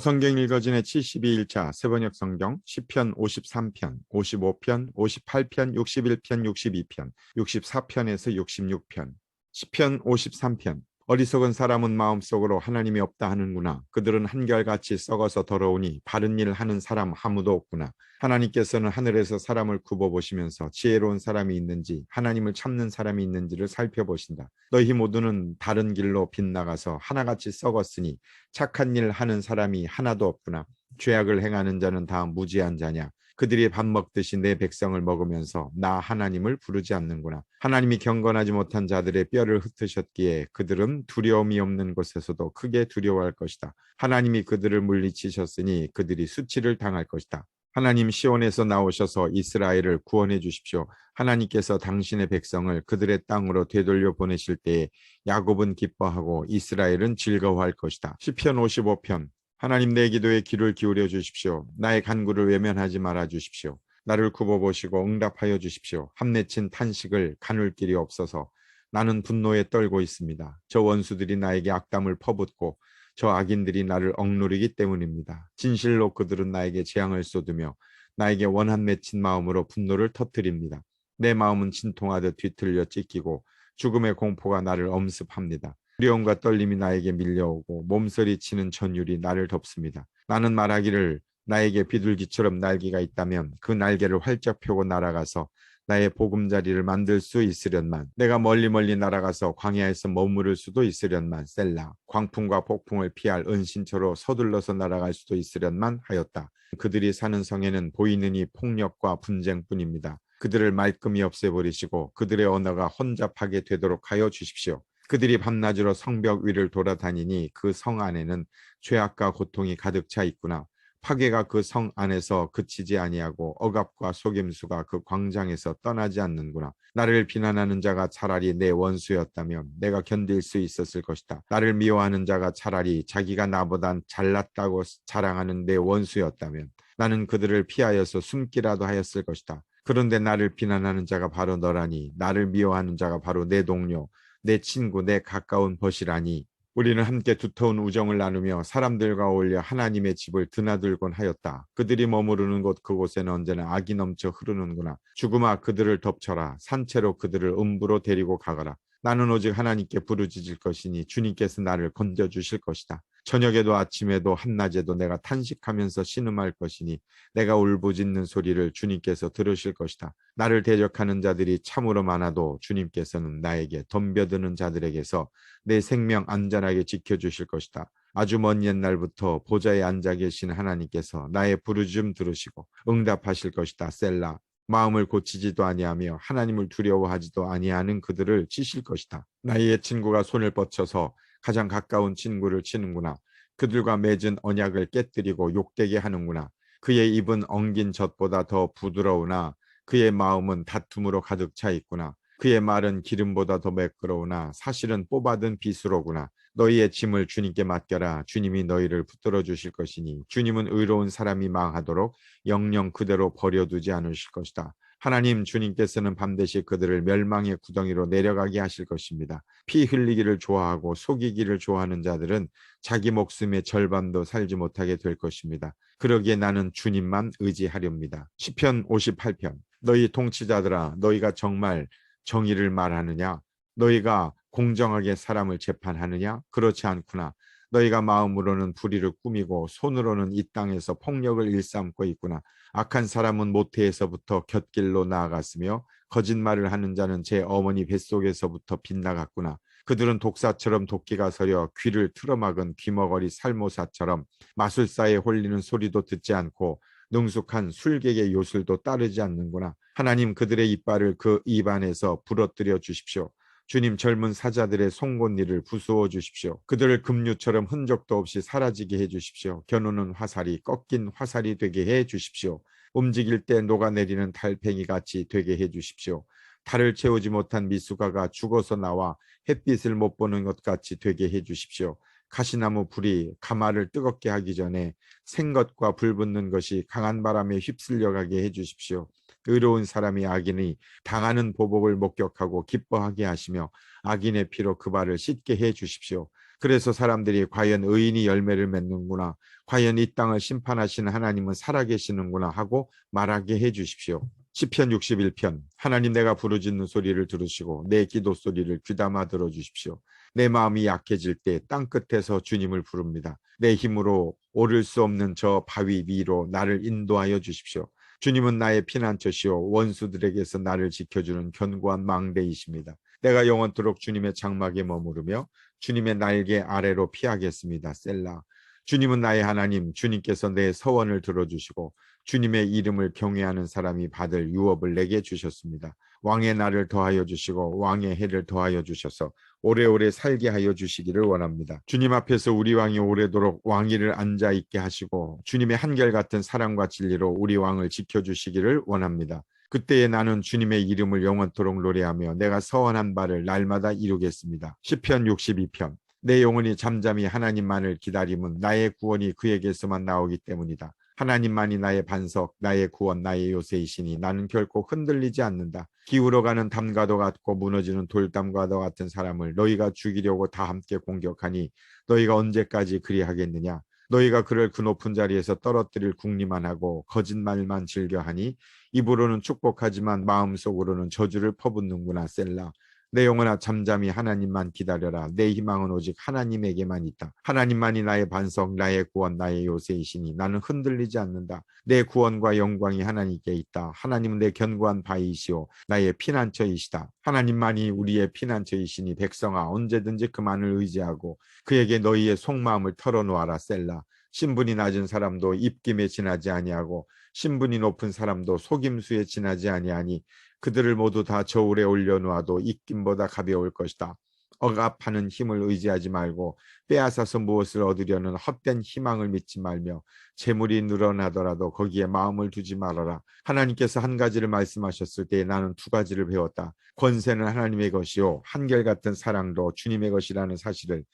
성경 읽어진의 72일차 세번역 성경 시편 53편, 55편, 58편, 61편, 62편, 64편에서 66편. 시편 53편. 어리석은 사람은 마음속으로 하나님이 없다 하는구나. 그들은 한결같이 썩어서 더러우니 바른 일 하는 사람 아무도 없구나. 하나님께서는 하늘에서 사람을 굽어보시면서 지혜로운 사람이 있는지 하나님을 참는 사람이 있는지를 살펴보신다. 너희 모두는 다른 길로 빗나가서 하나같이 썩었으니 착한 일 하는 사람이 하나도 없구나. 죄악을 행하는 자는 다 무지한 자냐. 그들이 밥 먹듯이 내 백성을 먹으면서 나 하나님을 부르지 않는구나. 하나님이 경건하지 못한 자들의 뼈를 흩으셨기에 그들은 두려움이 없는 곳에서도 크게 두려워할 것이다. 하나님이 그들을 물리치셨으니 그들이 수치를 당할 것이다. 하나님 시온에서 나오셔서 이스라엘을 구원해 주십시오. 하나님께서 당신의 백성을 그들의 땅으로 되돌려 보내실 때에 야곱은 기뻐하고 이스라엘은 즐거워할 것이다. 시편 55편. 하나님 내 기도에 귀를 기울여 주십시오. 나의 간구를 외면하지 말아 주십시오. 나를 굽어보시고 응답하여 주십시오. 함내친 탄식을 가눌 길이 없어서 나는 분노에 떨고 있습니다. 저 원수들이 나에게 악담을 퍼붓고 저 악인들이 나를 억누르기 때문입니다. 진실로 그들은 나에게 재앙을 쏟으며 나에게 원한 맺힌 마음으로 분노를 터뜨립니다. 내 마음은 진통하듯 뒤틀려 찢기고 죽음의 공포가 나를 엄습합니다. 두려움과 떨림이 나에게 밀려오고 몸서리치는 전율이 나를 덮습니다. 나는 말하기를 나에게 비둘기처럼 날개가 있다면 그 날개를 활짝 펴고 날아가서 나의 보금자리를 만들 수 있으련만 내가 멀리 날아가서 광야에서 머무를 수도 있으련만 셀라 광풍과 폭풍을 피할 은신처로 서둘러서 날아갈 수도 있으련만 하였다. 그들이 사는 성에는 보이는 이 폭력과 분쟁뿐입니다. 그들을 말끔히 없애버리시고 그들의 언어가 혼잡하게 되도록 하여 주십시오. 그들이 밤낮으로 성벽 위를 돌아다니니 그 성 안에는 죄악과 고통이 가득 차 있구나. 파괴가 그 성 안에서 그치지 아니하고 억압과 속임수가 그 광장에서 떠나지 않는구나. 나를 비난하는 자가 차라리 내 원수였다면 내가 견딜 수 있었을 것이다. 나를 미워하는 자가 차라리 자기가 나보단 잘났다고 자랑하는 내 원수였다면 나는 그들을 피하여서 숨기라도 하였을 것이다. 그런데 나를 비난하는 자가 바로 너라니 나를 미워하는 자가 바로 내 동료 내 친구, 내 가까운 벗이라니. 우리는 함께 두터운 우정을 나누며 사람들과 어울려 하나님의 집을 드나들곤 하였다. 그들이 머무르는 곳 그곳에는 언제나 악이 넘쳐 흐르는구나. 죽음아 그들을 덮쳐라. 산채로 그들을 음부로 데리고 가거라. 나는 오직 하나님께 부르짖을 것이니 주님께서 나를 건져주실 것이다. 저녁에도 아침에도 한낮에도 내가 탄식하면서 신음할 것이니 내가 울부짖는 소리를 주님께서 들으실 것이다. 나를 대적하는 자들이 참으로 많아도 주님께서는 나에게 덤벼드는 자들에게서 내 생명 안전하게 지켜주실 것이다. 아주 먼 옛날부터 보좌에 앉아 계신 하나님께서 나의 부르짖음 들으시고 응답하실 것이다. 셀라. 마음을 고치지도 아니하며 하나님을 두려워하지도 아니하는 그들을 치실 것이다. 나의 옛 친구가 손을 뻗쳐서 가장 가까운 친구를 치는구나. 그들과 맺은 언약을 깨뜨리고 욕되게 하는구나. 그의 입은 엉긴 젖보다 더 부드러우나 그의 마음은 다툼으로 가득 차 있구나. 그의 말은 기름보다 더 매끄러우나 사실은 뽑아든 빗으로구나. 너희의 짐을 주님께 맡겨라. 주님이 너희를 붙들어 주실 것이니 주님은 의로운 사람이 망하도록 영영 그대로 버려두지 않으실 것이다. 하나님 주님께서는 반드시 그들을 멸망의 구덩이로 내려가게 하실 것입니다. 피 흘리기를 좋아하고 속이기를 좋아하는 자들은 자기 목숨의 절반도 살지 못하게 될 것입니다. 그러기에 나는 주님만 의지하렵니다. 시편 58편. 너희 통치자들아 너희가 정말 정의를 말하느냐? 너희가 공정하게 사람을 재판하느냐? 그렇지 않구나. 너희가 마음으로는 불의를 꾸미고 손으로는 이 땅에서 폭력을 일삼고 있구나. 악한 사람은 모태에서부터 곁길로 나아갔으며 거짓말을 하는 자는 제 어머니 뱃속에서부터 빗나갔구나. 그들은 독사처럼 도끼가 서려 귀를 틀어막은 귀머거리 살모사처럼 마술사에 홀리는 소리도 듣지 않고 능숙한 술객의 요술도 따르지 않는구나. 하나님 그들의 이빨을 그 입안에서 부러뜨려 주십시오. 주님 젊은 사자들의 송곳니를 부수어 주십시오. 그들을 급류처럼 흔적도 없이 사라지게 해 주십시오. 겨누는 화살이 꺾인 화살이 되게 해 주십시오. 움직일 때 녹아내리는 달팽이 같이 되게 해 주십시오. 달을 채우지 못한 미숙아가 죽어서 나와 햇빛을 못 보는 것 같이 되게 해 주십시오. 가시나무 불이 가마를 뜨겁게 하기 전에 생것과 불붙는 것이 강한 바람에 휩쓸려가게 해 주십시오. 의로운 사람이 악인이 당하는 보복을 목격하고 기뻐하게 하시며 악인의 피로 그 발을 씻게 해 주십시오. 그래서 사람들이 과연 의인이 열매를 맺는구나, 과연 이 땅을 심판하시는 하나님은 살아계시는구나 하고 말하게 해주십시오. 시편 61편. 하나님, 내가 부르짖는 소리를 들으시고 내 기도 소리를 귀담아 들어주십시오. 내 마음이 약해질 때 땅끝에서 주님을 부릅니다. 내 힘으로 오를 수 없는 저 바위 위로 나를 인도하여 주십시오. 주님은 나의 피난처시오 원수들에게서 나를 지켜주는 견고한 망대이십니다. 내가 영원토록 주님의 장막에 머무르며 주님의 날개 아래로 피하겠습니다. 셀라. 주님은 나의 하나님, 주님께서 내 서원을 들어주시고 주님의 이름을 경외하는 사람이 받을 유업을 내게 주셨습니다. 왕의 날을 더하여 주시고 왕의 해를 더하여 주셔서 오래오래 살게 하여 주시기를 원합니다. 주님 앞에서 우리 왕이 오래도록 왕위를 앉아 있게 하시고 주님의 한결같은 사랑과 진리로 우리 왕을 지켜주시기를 원합니다. 그때에 나는 주님의 이름을 영원토록 노래하며 내가 서원한 바를 날마다 이루겠습니다. 시편 62편. 내 영혼이 잠잠히 하나님만을 기다림은 나의 구원이 그에게서만 나오기 때문이다. 하나님만이 나의 반석, 나의 구원, 나의 요새이시니 나는 결코 흔들리지 않는다. 기울어가는 담과도 같고 무너지는 돌담과도 같은 사람을 너희가 죽이려고 다 함께 공격하니 너희가 언제까지 그리하겠느냐. 너희가 그를 그 높은 자리에서 떨어뜨릴 궁리만 하고 거짓말만 즐겨하니 입으로는 축복하지만 마음속으로는 저주를 퍼붓는구나. 셀라. 내 영혼아, 잠잠히 하나님만 기다려라. 내 희망은 오직 하나님에게만 있다. 하나님만이 나의 반석, 나의 구원, 나의 요새이시니 나는 흔들리지 않는다. 내 구원과 영광이 하나님께 있다. 하나님은 내 견고한 바위이시오 나의 피난처이시다. 하나님만이 우리의 피난처이시니 백성아, 언제든지 그만을 의지하고 그에게 너희의 속마음을 털어놓아라. 셀라. 신분이 낮은 사람도 입김에 지나지 아니하고 신분이 높은 사람도 속임수에 지나지 아니하니 그들을 모두 다 저울에 올려놓아도 입김보다 가벼울 것이다. 억압하는 힘을 의지하지 말고 빼앗아서 무엇을 얻으려는 헛된 희망을 믿지 말며 재물이 늘어나더라도 거기에 마음을 두지 말아라. 하나님께서 한 가지를 말씀하셨을 때 나는 두 가지를 배웠다. 권세는 하나님의 것이요 한결같은 사랑도 주님의 것이라는 사실을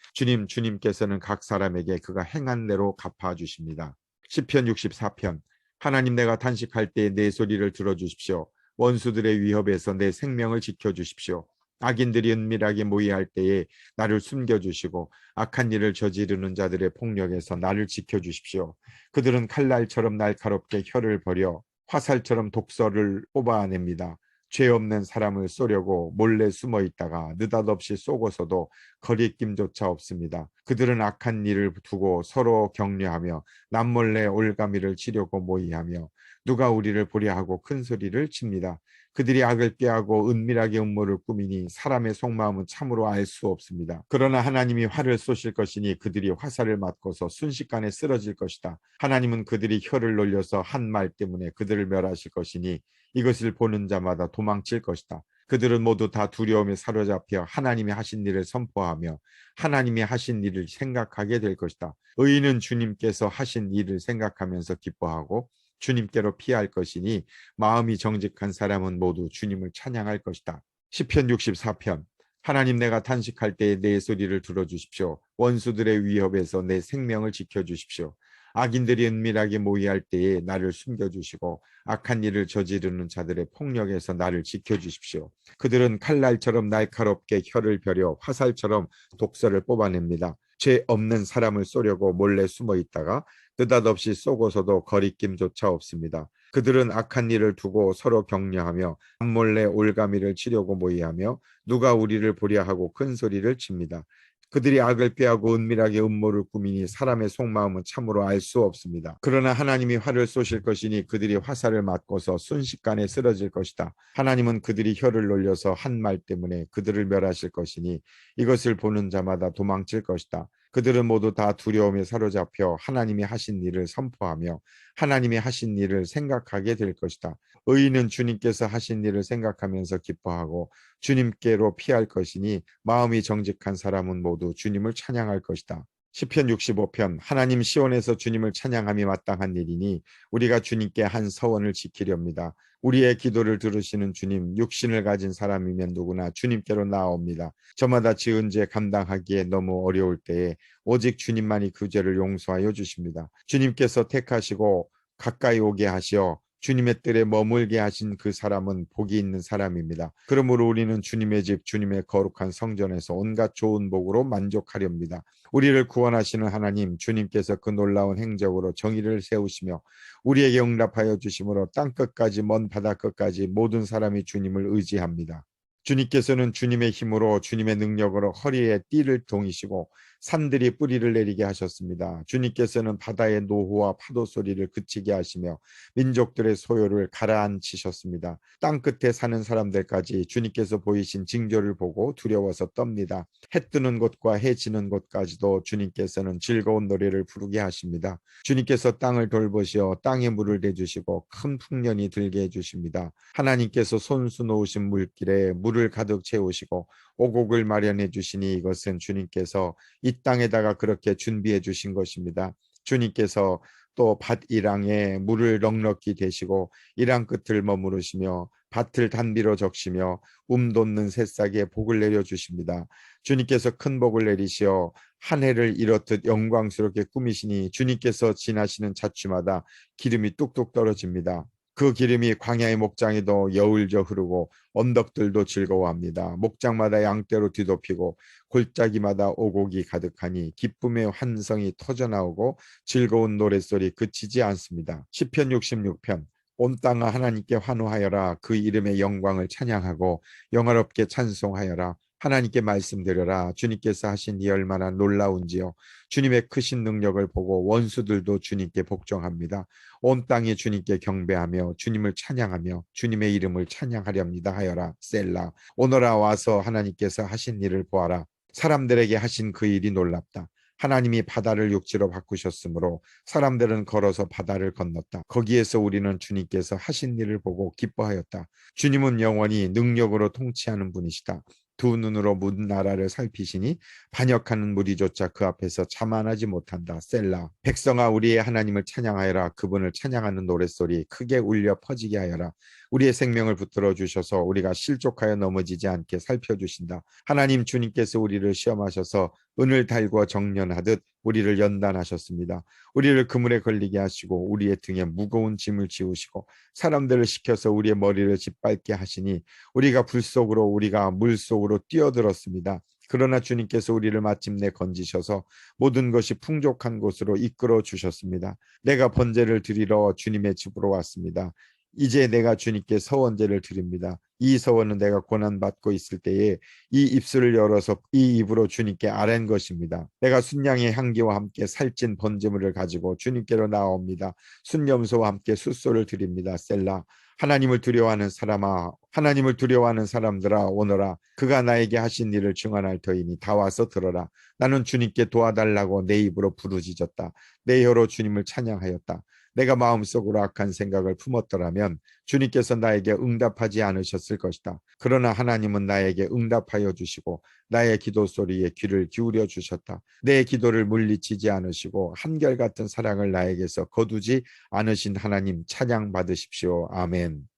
주님께서는 각 사람에게 그가 행한 대로 갚아주십니다. 시편 64편. 하나님, 내가 단식할 때 내 소리를 들어주십시오. 원수들의 위협에서 내 생명을 지켜주십시오. 악인들이 은밀하게 모의할 때에 나를 숨겨주시고 악한 일을 저지르는 자들의 폭력에서 나를 지켜주십시오. 그들은 칼날처럼 날카롭게 혀를 버려 화살처럼 독서를 뽑아냅니다. 죄 없는 사람을 쏘려고 몰래 숨어 있다가 느닷없이 쏘고서도 거리낌조차 없습니다. 그들은 악한 일을 두고 서로 격려하며 남몰래 올가미를 치려고 모의하며 누가 우리를 보려 하고 큰 소리를 칩니다. 그들이 악을 꾀하고 은밀하게 음모를 꾸미니 사람의 속마음은 참으로 알 수 없습니다. 그러나 하나님이 활을 쏘실 것이니 그들이 화살을 맞고서 순식간에 쓰러질 것이다. 하나님은 그들이 혀를 놀려서 한 말 때문에 그들을 멸하실 것이니 이것을 보는 자마다 도망칠 것이다. 그들은 모두 다 두려움에 사로잡혀 하나님이 하신 일을 선포하며 하나님이 하신 일을 생각하게 될 것이다. 의인은 주님께서 하신 일을 생각하면서 기뻐하고 주님께로 피할 것이니 마음이 정직한 사람은 모두 주님을 찬양할 것이다. 시편 64편. 하나님, 내가 탄식할 때에 내 소리를 들어주십시오. 원수들의 위협에서 내 생명을 지켜주십시오. 악인들이 은밀하게 모의할 때에 나를 숨겨주시고 악한 일을 저지르는 자들의 폭력에서 나를 지켜주십시오. 그들은 칼날처럼 날카롭게 혀를 벼려 화살처럼 독서를 뽑아냅니다. 죄 없는 사람을 쏘려고 몰래 숨어 있다가 느닷없이 쏘고서도 거리낌조차 없습니다. 그들은 악한 일을 두고 서로 격려하며 몰래 올가미를 치려고 모의하며 누가 우리를 보려 하고 큰 소리를 칩니다. 그들이 악을 꾀하고 은밀하게 음모를 꾸미니 사람의 속마음은 참으로 알 수 없습니다. 그러나 하나님이 활을 쏘실 것이니 그들이 화살을 맞고서 순식간에 쓰러질 것이다. 하나님은 그들이 혀를 놀려서 한 말 때문에 그들을 멸하실 것이니 이것을 보는 자마다 도망칠 것이다. 그들은 모두 다 두려움에 사로잡혀 하나님이 하신 일을 선포하며 하나님이 하신 일을 생각하게 될 것이다. 의인은 주님께서 하신 일을 생각하면서 기뻐하고 주님께로 피할 것이니 마음이 정직한 사람은 모두 주님을 찬양할 것이다. 시편 65편. 하나님, 시온에서 주님을 찬양함이 마땅한 일이니 우리가 주님께 한 서원을 지키렵니다. 우리의 기도를 들으시는 주님, 육신을 가진 사람이면 누구나 주님께로 나아옵니다. 저마다 지은 죄 감당하기에 너무 어려울 때에 오직 주님만이 그 죄를 용서하여 주십니다. 주님께서 택하시고 가까이 오게 하시어 주님의 뜰에 머물게 하신 그 사람은 복이 있는 사람입니다. 그러므로 우리는 주님의 집, 주님의 거룩한 성전에서 온갖 좋은 복으로 만족하렵니다. 우리를 구원하시는 하나님, 주님께서 그 놀라운 행적으로 정의를 세우시며 우리에게 응답하여 주심으로 땅끝까지 먼 바다 끝까지 모든 사람이 주님을 의지합니다. 주님께서는 주님의 힘으로 주님의 능력으로 허리에 띠를 동이시고 산들이 뿌리를 내리게 하셨습니다. 주님께서는 바다의 노호와 파도 소리를 그치게 하시며 민족들의 소요를 가라앉히셨습니다. 땅끝에 사는 사람들까지 주님께서 보이신 징조를 보고 두려워서 떱니다. 해 뜨는 곳과 해 지는 곳까지도 주님께서는 즐거운 노래를 부르게 하십니다. 주님께서 땅을 돌보시어 땅에 물을 대주시고 큰 풍년이 들게 해주십니다. 하나님께서 손수 놓으신 물길에 물을 가득 채우시고 오곡을 마련해 주시니 이것은 주님께서 이 땅에다가 그렇게 준비해 주신 것입니다. 주님께서 또 밭이랑에 물을 넉넉히 대시고 이랑 끝을 머무르시며 밭을 단비로 적시며 돋는 새싹에 복을 내려 주십니다. 주님께서 큰 복을 내리시어 한 해를 이렇듯 영광스럽게 꾸미시니 주님께서 지나시는 자취마다 기름이 뚝뚝 떨어집니다. 그 기름이 광야의 목장에도 여울져 흐르고 언덕들도 즐거워합니다. 목장마다 양떼로 뒤덮이고 골짜기마다 오곡이 가득하니 기쁨의 환성이 터져나오고 즐거운 노랫소리 그치지 않습니다. 시편 66편. 온 땅아 하나님께 환호하여라. 그 이름의 영광을 찬양하고 영화롭게 찬송하여라. 하나님께 말씀드려라. 주님께서 하신 이 얼마나 놀라운지요. 주님의 크신 능력을 보고 원수들도 주님께 복종합니다. 온 땅이 주님께 경배하며 주님을 찬양하며 주님의 이름을 찬양하렵니다 하여라. 셀라. 오너라 와서 하나님께서 하신 일을 보아라. 사람들에게 하신 그 일이 놀랍다. 하나님이 바다를 육지로 바꾸셨으므로 사람들은 걸어서 바다를 건넜다. 거기에서 우리는 주님께서 하신 일을 보고 기뻐하였다. 주님은 영원히 능력으로 통치하는 분이시다. 두 눈으로 문 나라를 살피시니 반역하는 무리조차 그 앞에서 자만하지 못한다. 셀라. 백성아 우리의 하나님을 찬양하여라. 그분을 찬양하는 노랫소리 크게 울려 퍼지게 하여라. 우리의 생명을 붙들어 주셔서 우리가 실족하여 넘어지지 않게 살펴주신다. 하나님 주님께서 우리를 시험하셔서 은을 달고 정련하듯 우리를 연단하셨습니다. 우리를 그물에 걸리게 하시고 우리의 등에 무거운 짐을 지우시고 사람들을 시켜서 우리의 머리를 짓밟게 하시니 우리가 불 속으로 우리가 물 속으로 뛰어들었습니다. 그러나 주님께서 우리를 마침내 건지셔서 모든 것이 풍족한 곳으로 이끌어 주셨습니다. 내가 번제를 드리러 주님의 집으로 왔습니다. 이제 내가 주님께 서원제를 드립니다. 이 서원은 내가 고난받고 있을 때에 이 입술을 열어서 이 입으로 주님께 아랜 것입니다. 내가 순양의 향기와 함께 살찐 번제물을 가지고 주님께로 나옵니다. 순염소와 함께 숫소를 드립니다. 셀라. 하나님을 두려워하는 사람아, 하나님을 두려워하는 사람들아 오너라. 그가 나에게 하신 일을 증언할 터이니 다 와서 들어라. 나는 주님께 도와달라고 내 입으로 부르짖었다. 내 혀로 주님을 찬양하였다. 내가 마음속으로 악한 생각을 품었더라면 주님께서 나에게 응답하지 않으셨을 것이다. 그러나 하나님은 나에게 응답하여 주시고 나의 기도 소리에 귀를 기울여 주셨다. 내 기도를 물리치지 않으시고 한결같은 사랑을 나에게서 거두지 않으신 하나님 찬양 받으십시오. 아멘.